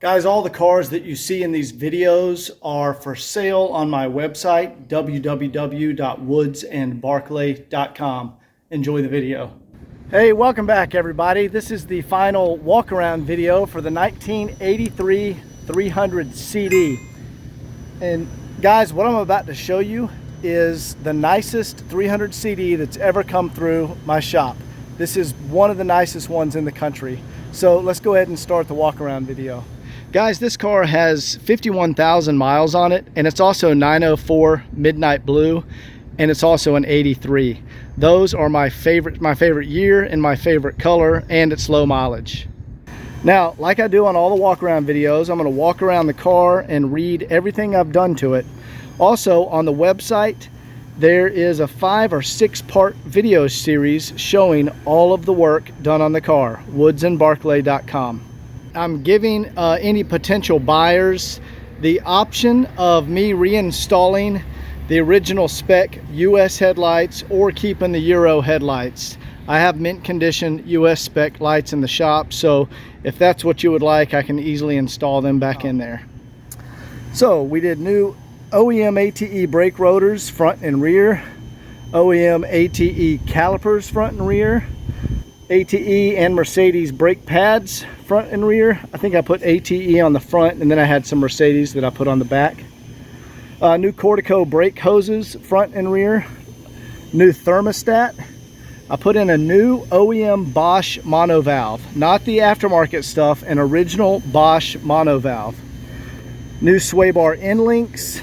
Guys, all the cars that you see in these videos are for sale on my website, www.woodsandbarclay.com. Enjoy the video. Hey, welcome back everybody. This is the final walk around video for the 1983 300 CD. And guys, what I'm about to show you is the nicest 300 CD that's ever come through my shop. This is one of the nicest ones in the country. So let's go ahead and start the walk around video. Guys, this car has 51,000 miles on it, and it's also 904 midnight blue, and it's also an 83. Those are my favorite year and my favorite color, and it's low mileage. Now, like I do on all the walk around videos, I'm going to walk around the car and read everything I've done to it. Also, on the website, there is a 5 or 6 part video series showing all of the work done on the car, woodsandbarclay.com. I'm giving any potential buyers the option of me reinstalling the original spec US headlights or keeping the Euro headlights. I have mint condition US spec lights in the shop, so if that's what you would like, I can easily install them back in there. So we did new OEM ATE brake rotors front and rear, OEM ATE calipers front and rear, ATE and Mercedes brake pads front and rear. I think I put ATE on the front, and then I had some Mercedes that I put on the back. New Cortico brake hoses front and rear. New thermostat. I put in a new OEM Bosch monovalve, not the aftermarket stuff, an original Bosch monovalve. New sway bar end links.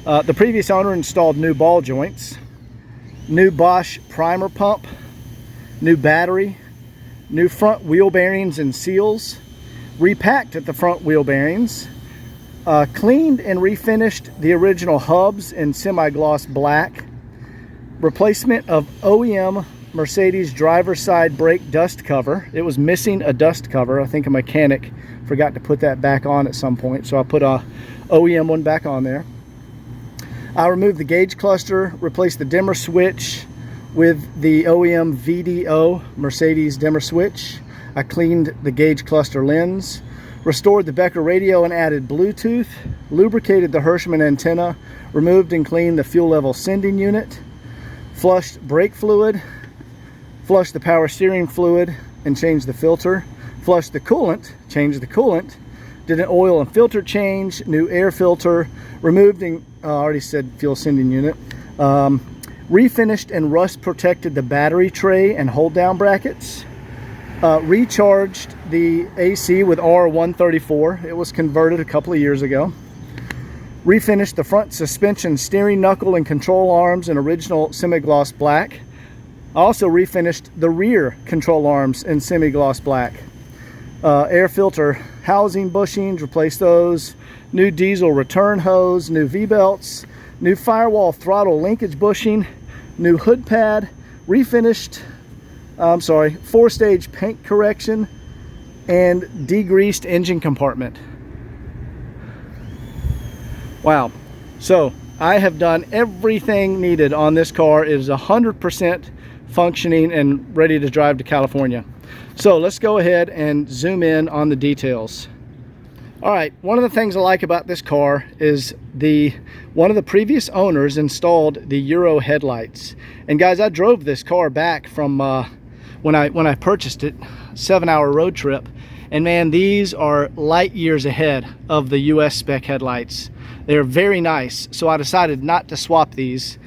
The previous owner installed new ball joints. New Bosch primer pump. New battery, new front wheel bearings and seals, repacked at the front wheel bearings, cleaned and refinished the original hubs in semi-gloss black, replacement of OEM Mercedes driver's side brake dust cover. It was missing a dust cover. I think a mechanic forgot to put that back on at some point, so I put a OEM one back on there. I removed the gauge cluster, replaced the dimmer switch with the OEM VDO Mercedes dimmer switch. I cleaned the gauge cluster lens, restored the Becker radio and added Bluetooth, lubricated the Hirschman antenna, removed and cleaned the fuel level sending unit, flushed brake fluid, flushed the power steering fluid and changed the filter, flushed the coolant, changed the coolant, did an oil and filter change, new air filter, removed and already said fuel sending unit, refinished and rust protected the battery tray and hold down brackets, recharged the AC with R134. It was converted a couple of years ago. Refinished the front suspension steering knuckle and control arms in original semi-gloss black. I also refinished the rear control arms in semi-gloss black. Air filter housing bushings, replaced those. New diesel return hose, new V-belts, new firewall throttle linkage bushing, new hood pad, refinished, 4-stage paint correction, and degreased engine compartment. Wow. So I have done everything needed on this car. It is 100% functioning and ready to drive to California. So let's go ahead and zoom in on the details. All right, one of the things I like about this car is one of the previous owners installed the Euro headlights. And guys, I drove this car back from when I purchased it, 7-hour road trip, and man, these are light years ahead of the US spec headlights. They're very nice, so I decided not to swap these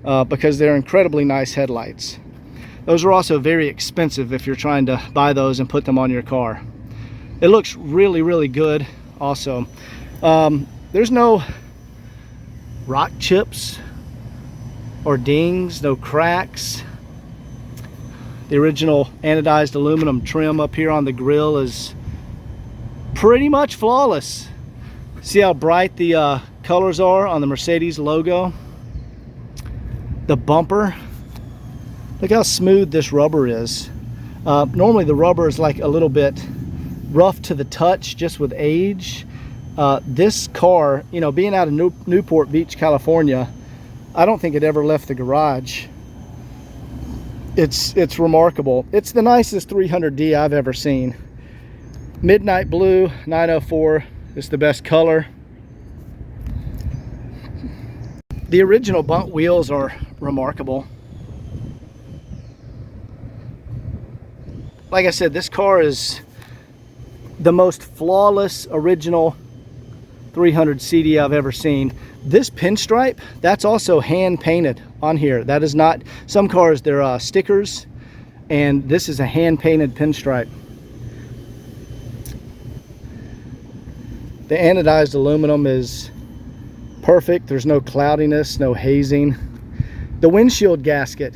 because they're incredibly nice headlights. Those are also very expensive if you're trying to buy those and put them on your car. It looks really, really good. Also, there's no rock chips or dings, no cracks. The original anodized aluminum trim up here on the grill is pretty much flawless. See how bright the colors are on the Mercedes logo? The bumper, look how smooth this rubber is. Normally the rubber is like a little bit rough to the touch just with age. This car, you know, being out of Newport Beach, California, I don't think it ever left the garage. It's remarkable. It's the nicest 300D I've ever seen. Midnight Blue 904 is the best color. The original bunt wheels are remarkable. Like I said, this car is the most flawless original 300 CD I've ever seen. This pinstripe, that's also hand painted on here. That is not, some cars they're stickers, and this is a hand painted pinstripe. The anodized aluminum is perfect. There's no cloudiness, no hazing. The windshield gasket,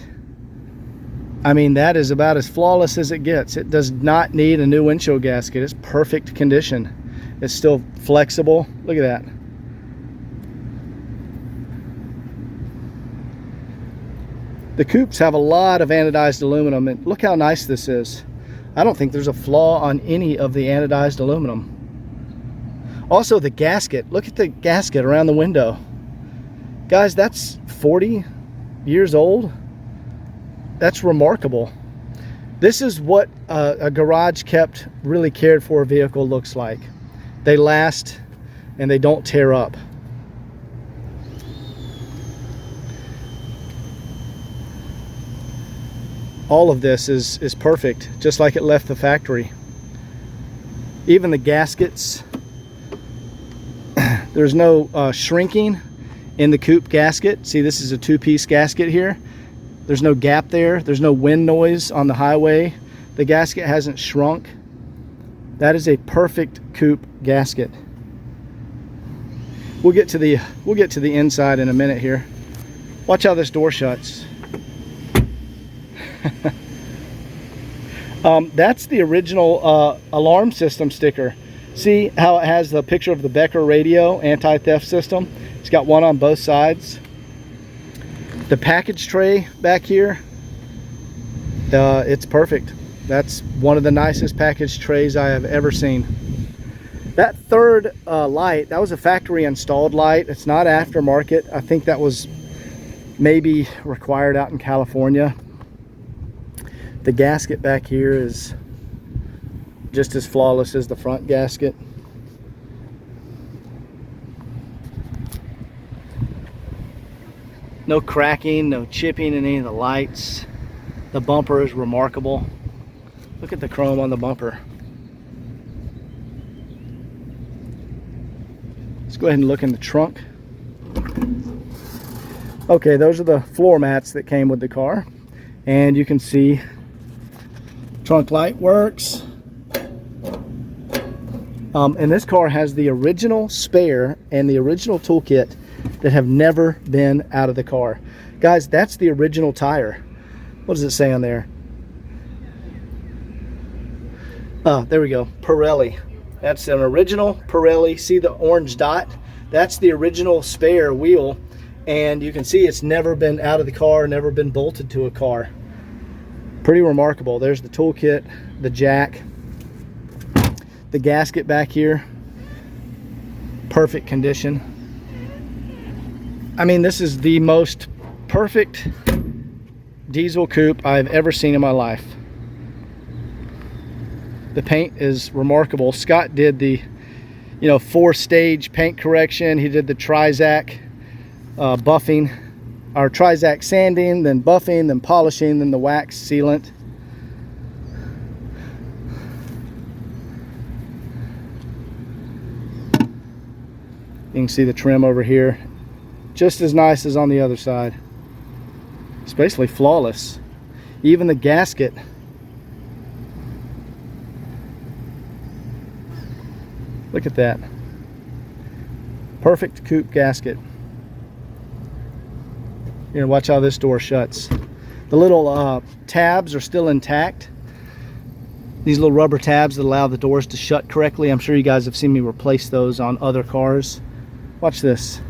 I mean, that is about as flawless as it gets. It does not need a new windshield gasket. It's perfect condition. It's still flexible. Look at that. The coupes have a lot of anodized aluminum, and look how nice this is. I don't think there's a flaw on any of the anodized aluminum. Also, the gasket. Look at the gasket around the window. Guys, that's 40 years old. That's remarkable. This is what a garage kept, really cared for vehicle looks like. They last and they don't tear up. All of this is perfect, just like it left the factory. Even the gaskets, there's no shrinking in the coupe gasket. See, this is a two-piece gasket here. There's no gap there. There's no wind noise on the highway. The gasket hasn't shrunk. That is a perfect coupe gasket. We'll get to the inside in a minute here. Watch how this door shuts. That's the original alarm system sticker. See how it has the picture of the Becker radio anti-theft system? It's got one on both sides. The package tray back here, it's perfect. That's one of the nicest package trays I have ever seen. That third light, that was a factory installed light. It's not aftermarket. I think that was maybe required out in California. The gasket back here is just as flawless as the front gasket. No cracking, no chipping in any of the lights. The bumper is remarkable. Look at the chrome on the bumper. Let's go ahead and look in the trunk. Okay, those are the floor mats that came with the car. And you can see trunk light works. And this car has the original spare and the original toolkit that have never been out of the car. Guys, that's the original tire. What does it say on there? Oh, there we go. Pirelli. That's an original Pirelli. See the orange dot? That's the original spare wheel. And you can see it's never been out of the car, never been bolted to a car. Pretty remarkable. There's the toolkit, the jack, the gasket back here. Perfect condition. I mean, this is the most perfect diesel coupe I've ever seen in my life. The paint is remarkable. Scott did the, 4-stage paint correction. He did the Trizac buffing, or Trizac sanding, then buffing, then polishing, then the wax sealant. You can see the trim over here. Just as nice as on the other side. It's basically flawless. Even the gasket. Look at that. Perfect coupe gasket. You're gonna watch how this door shuts. The little tabs are still intact. These little rubber tabs that allow the doors to shut correctly. I'm sure you guys have seen me replace those on other cars. Watch this.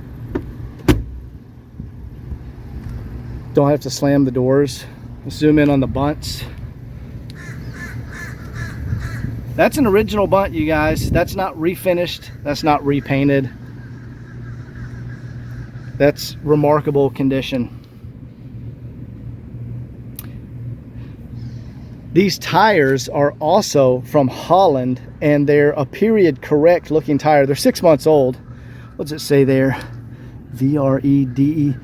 Don't have to slam the doors. Let's zoom in on the bunts. That's an original bunt, you guys. That's not refinished. That's not repainted. That's remarkable condition. These tires are also from Holland, and they're a period correct looking tire. They're 6 months old. What's it say there? V-R-E-D-E,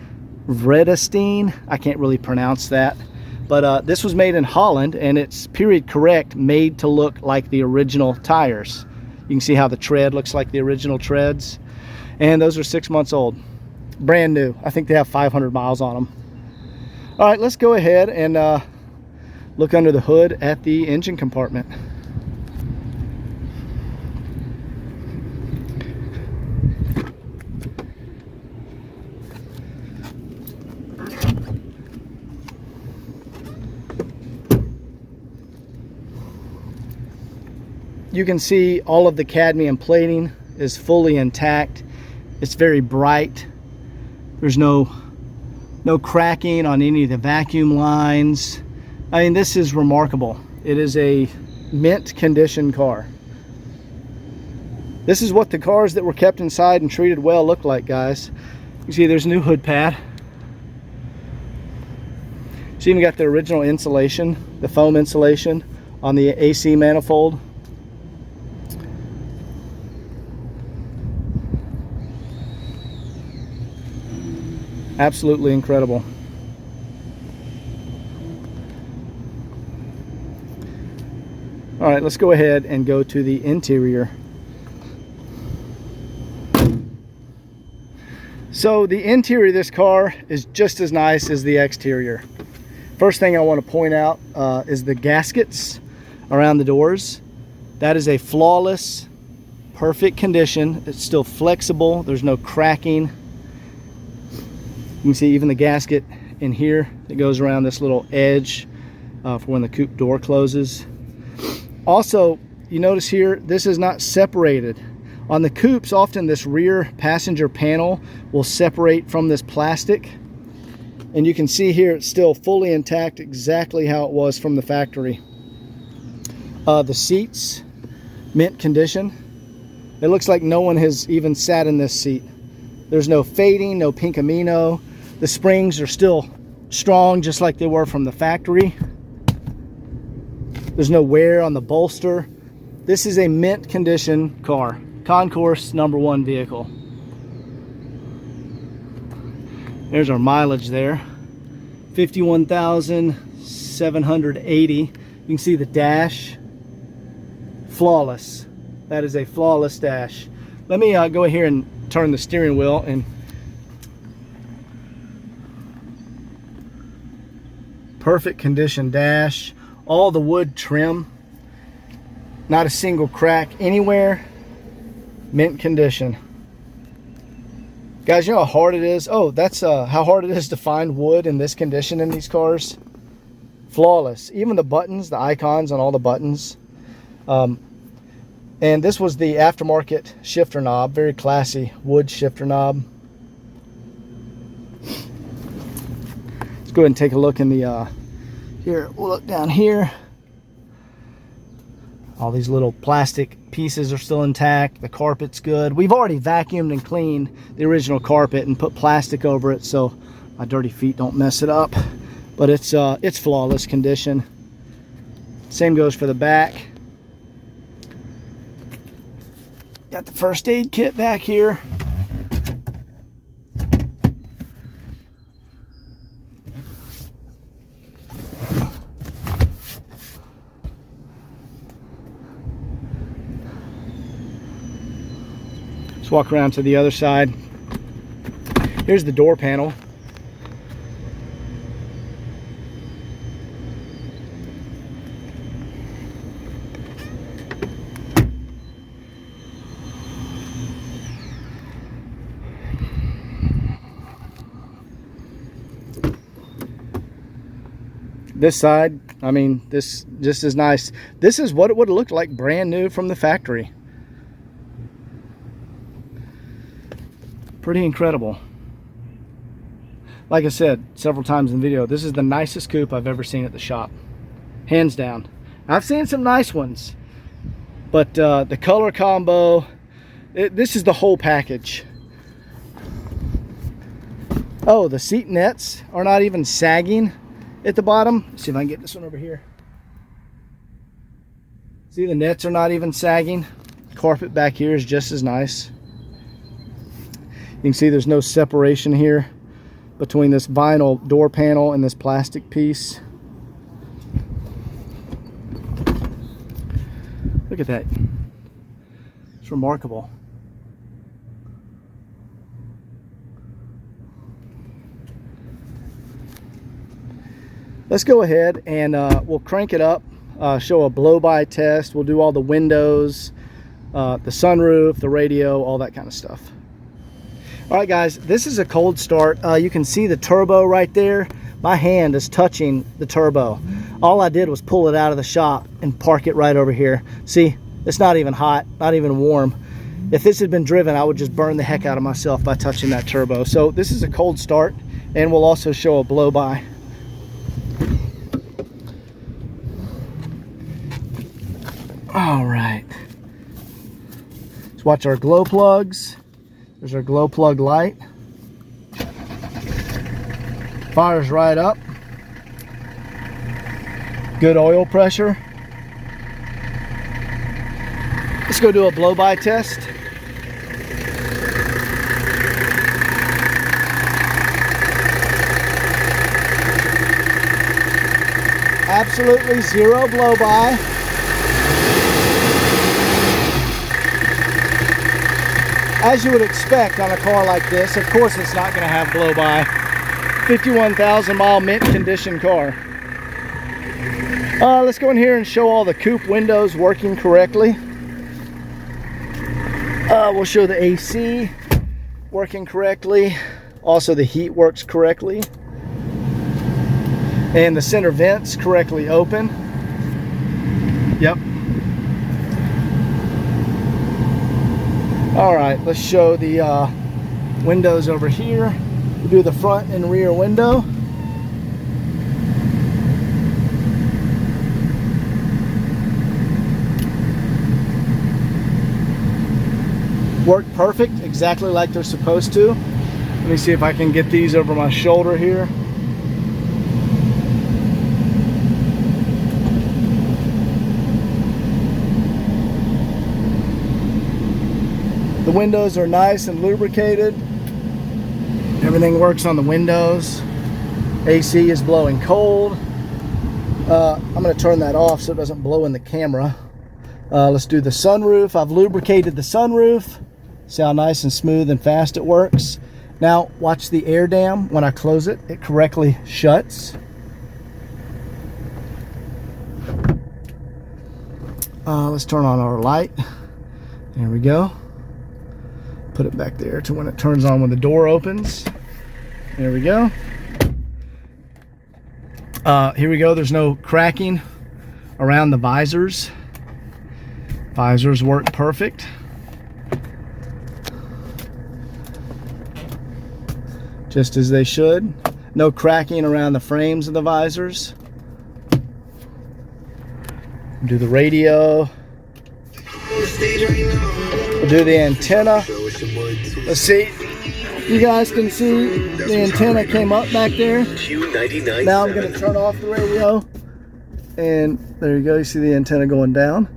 Vredestein. I can't really pronounce that. But this was made in Holland, and it's period correct, made to look like the original tires. You can see how the tread looks like the original treads. And those are 6 months old. Brand new. I think they have 500 miles on them. All right, let's go ahead and look under the hood at the engine compartment. You can see all of the cadmium plating is fully intact. It's very bright. There's no cracking on any of the vacuum lines. I mean, this is remarkable. It is a mint condition car. This is what the cars that were kept inside and treated well look like, guys. You see there's a new hood pad. It's even got the original insulation, the foam insulation on the AC manifold. Absolutely incredible. All right, let's go ahead and go to the interior. So the interior of this car is just as nice as the exterior. First thing I want to point out is the gaskets around the doors. That is a flawless, perfect condition. It's still flexible. There's no cracking. You can see even the gasket in here that goes around this little edge for when the coupe door closes. Also, you notice here, this is not separated. On the coupes, often this rear passenger panel will separate from this plastic. And you can see here it's still fully intact, exactly how it was from the factory. The seats, mint condition. It looks like no one has even sat in this seat. There's no fading, no pinkimino. The springs are still strong, just like they were from the factory. There's no wear on the bolster. This is a mint condition car. Concours #1 vehicle. There's our mileage there. 51,780. You can see the dash. Flawless. That is a flawless dash. Let me go here and turn the steering wheel, and perfect condition dash. All the wood trim, not a single crack anywhere. Mint condition. Guys, you know how hard it is? Oh, that's how hard it is to find wood in this condition in these cars. Flawless. Even the buttons, the icons on all the buttons. And this was the aftermarket shifter knob. Very classy wood shifter knob. Let's go ahead and take a look in the here. We'll look down here. All these little plastic pieces are still intact. The carpet's good. We've already vacuumed and cleaned the original carpet and put plastic over it so my dirty feet don't mess it up. But it's flawless condition. Same goes for the back. Got the first aid kit back here. Let's walk around to the other side. Here's the door panel. This side, I mean, this just is nice. This is what it would have looked like brand new from the factory. Pretty incredible. Like I said several times in the video, this is the nicest coupe I've ever seen at the shop. Hands down. I've seen some nice ones, but the color combo, this is the whole package. Oh, the seat nets are not even sagging at the bottom. Let's see if I can get this one over here. See, the nets are not even sagging. Carpet back here is just as nice. You can see there's no separation here between this vinyl door panel and this plastic piece. Look at that. It's remarkable. Let's go ahead and we'll crank it up, show a blow-by test. We'll do all the windows, the sunroof, the radio, all that kind of stuff. All right, guys, this is a cold start. You can see the turbo right there. My hand is touching the turbo. All I did was pull it out of the shop and park it right over here. See, it's not even hot, not even warm. If this had been driven, I would just burn the heck out of myself by touching that turbo. So this is a cold start, and we'll also show a blow-by. All right, let's watch our glow plugs. There's our glow plug light. Fires right up. Good oil pressure. Let's go do a blow-by test. Absolutely zero blow-by. As you would expect on a car like this, of course it's not going to have blow-by. 51,000 mile mint condition car. Let's go in here and show all the coupe windows working correctly. We'll show the AC working correctly. Also the heat works correctly. And the center vents correctly open. Yep. All right, let's show the windows over here. We'll do the front and rear window. Work perfect, exactly like they're supposed to. Let me see if I can get these over my shoulder here. The windows are nice and lubricated. Everything works on the windows. AC is blowing cold. I'm going to turn that off so it doesn't blow in the camera. Let's do the sunroof. I've lubricated the sunroof. See how nice and smooth and fast it works. Now watch the air dam. When I close it, it correctly shuts. Let's turn on our light. There we go. Put it back there to when it turns on when the door opens. There we go. Here we go. There's no cracking around the visors. Visors work perfect. Just as they should. No cracking around the frames of the visors. Do the radio. We'll do the antenna. Let's see. You guys can see the antenna came up back there. Now I'm going to turn off the radio. And there you go. You see the antenna going down.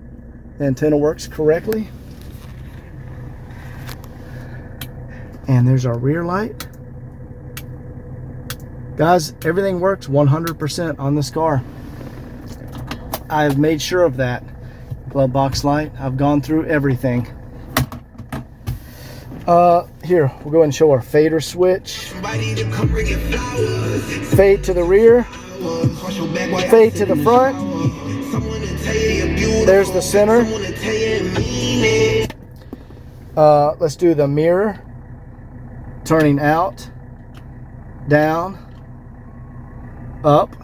The antenna works correctly. And there's our rear light. Guys, everything works 100% on this car. I've made sure of that. Glove box light. I've gone through everything. Here, we'll go ahead and show our fader switch. Fade to the rear. Fade to the front. There's the center. Let's do the mirror. Turning out, down, up.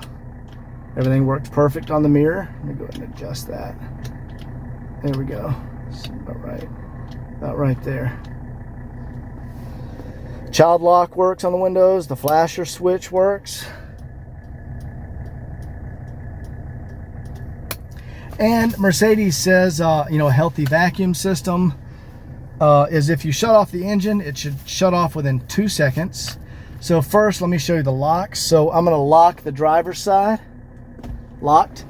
Everything works perfect on the mirror. Let me go ahead and adjust that. There we go. It's about right there. Child lock works on the windows. The flasher switch works. And Mercedes says, you know, a healthy vacuum system is if you shut off the engine, it should shut off within 2 seconds. So first, let me show you the locks. So I'm going to lock the driver's side. Locked.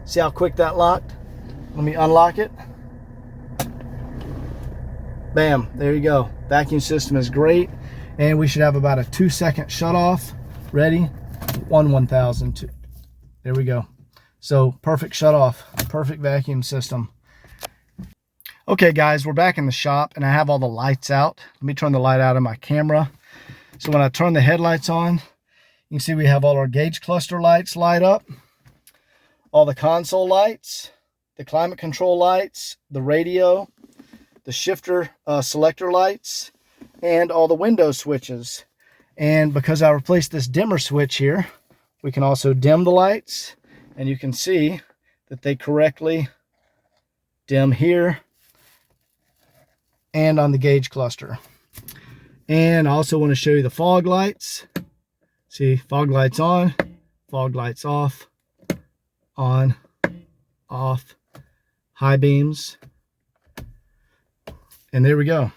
See how quick that locked? Let me unlock it. Bam, there you go. Vacuum system is great. And we should have about a 2-second shut off. Ready? 1/1000. There we go. So perfect shut off, perfect vacuum system. Okay guys, we're back in the shop and I have all the lights out. Let me turn the light out of my camera. So when I turn the headlights on, you can see we have all our gauge cluster lights light up, all the console lights, the climate control lights, the radio, the shifter selector lights, and all the window switches. And because I replaced this dimmer switch here, we can also dim the lights, and you can see that they correctly dim here and on the gauge cluster. And I also want to show you the fog lights. See, fog lights on, fog lights off, on, off, high beams. And there we go.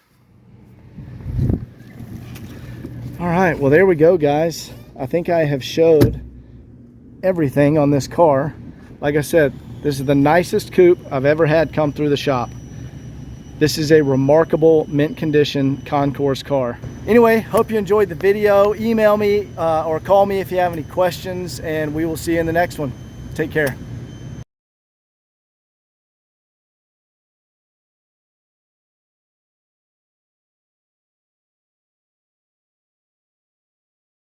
All right, well, there we go, guys. I think I have showed everything on this car. Like I said, this is the nicest coupe I've ever had come through the shop. This is a remarkable mint condition concourse car. Anyway, hope you enjoyed the video. Email me or call me if you have any questions, and we will see you in the next one. Take care.